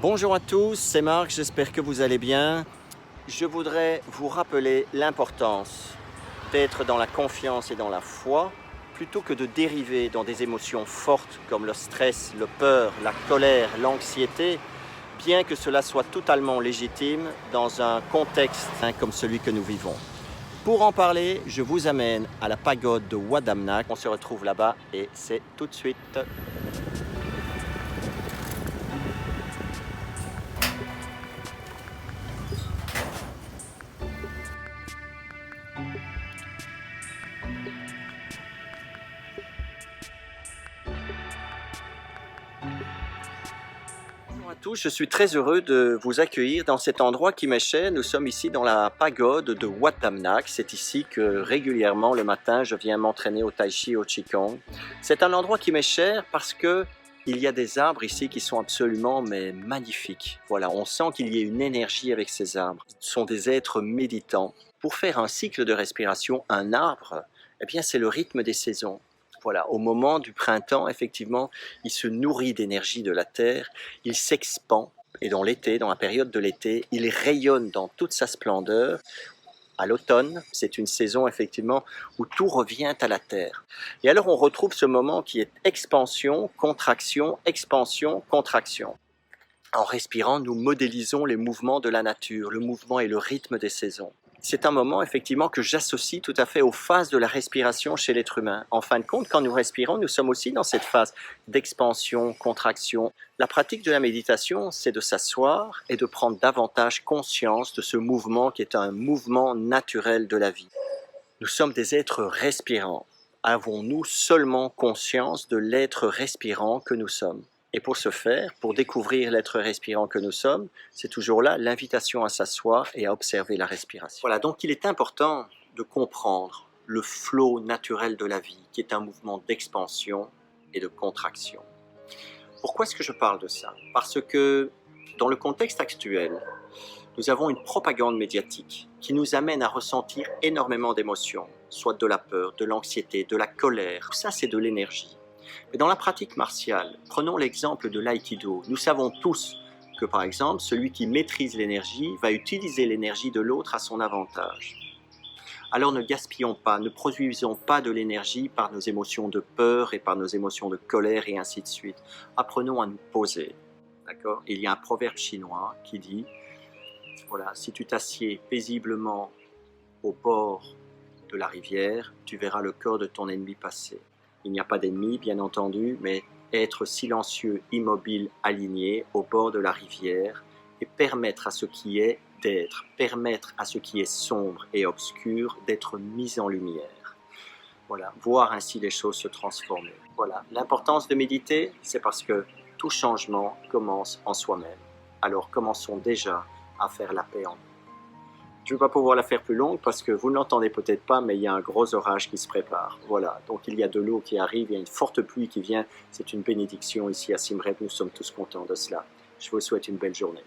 Bonjour à tous, c'est Marc, j'espère que vous allez bien. Je voudrais vous rappeler l'importance d'être dans la confiance et dans la foi, plutôt que de dériver dans des émotions fortes comme le stress, le peur, la colère, l'anxiété, bien que cela soit totalement légitime dans un contexte comme celui que nous vivons. Pour en parler, je vous amène à la pagode de Wat Damnak. On se retrouve là-bas et c'est tout de suite. Bonjour à tous, je suis très heureux de vous accueillir dans cet endroit qui m'est cher. Nous sommes ici dans la pagode de Wat Damnak. C'est ici que régulièrement le matin je viens m'entraîner au tai chi, au qigong. C'est un endroit qui m'est cher parce que il y a des arbres ici qui sont absolument magnifiques. Voilà, on sent qu'il y a une énergie avec ces arbres. Ce sont des êtres méditants. Pour faire un cycle de respiration, un arbre, eh bien c'est le rythme des saisons. Voilà, au moment du printemps, effectivement, il se nourrit d'énergie de la terre, il s'expand, et dans l'été, dans la période de l'été, il rayonne dans toute sa splendeur. À l'automne, c'est une saison effectivement où tout revient à la terre. Et alors on retrouve ce moment qui est expansion, contraction, expansion, contraction. En respirant, nous modélisons les mouvements de la nature, le mouvement et le rythme des saisons. C'est un moment effectivement que j'associe tout à fait aux phases de la respiration chez l'être humain. En fin de compte, quand nous respirons, nous sommes aussi dans cette phase d'expansion, contraction. La pratique de la méditation, c'est de s'asseoir et de prendre davantage conscience de ce mouvement qui est un mouvement naturel de la vie. Nous sommes des êtres respirants. Avons-nous seulement conscience de l'être respirant que nous sommes ? Et pour ce faire, pour découvrir l'être respirant que nous sommes, c'est toujours là l'invitation à s'asseoir et à observer la respiration. Voilà, donc il est important de comprendre le flot naturel de la vie, qui est un mouvement d'expansion et de contraction. Pourquoi est-ce que je parle de ça? Parce que dans le contexte actuel, nous avons une propagande médiatique qui nous amène à ressentir énormément d'émotions, soit de la peur, de l'anxiété, de la colère. Tout ça, c'est de l'énergie. Mais dans la pratique martiale, prenons l'exemple de l'aïkido. Nous savons tous que, par exemple, celui qui maîtrise l'énergie va utiliser l'énergie de l'autre à son avantage. Alors ne gaspillons pas, ne produisons pas de l'énergie par nos émotions de peur et par nos émotions de colère et ainsi de suite. Apprenons à nous poser. D'accord ? Il y a un proverbe chinois qui dit, voilà, si tu t'assieds paisiblement au bord de la rivière, tu verras le corps de ton ennemi passer. Il n'y a pas d'ennemi, bien entendu, mais être silencieux, immobile, aligné au bord de la rivière et permettre à ce qui est d'être, permettre à ce qui est sombre et obscur d'être mis en lumière. Voilà, voir ainsi les choses se transformer. Voilà, l'importance de méditer, c'est parce que tout changement commence en soi-même. Alors commençons déjà à faire la paix en nous. Je ne vais pas pouvoir la faire plus longue parce que vous ne l'entendez peut-être pas, mais il y a un gros orage qui se prépare. Voilà, donc il y a de l'eau qui arrive, il y a une forte pluie qui vient. C'est une bénédiction ici à Siem Reap, nous sommes tous contents de cela. Je vous souhaite une belle journée.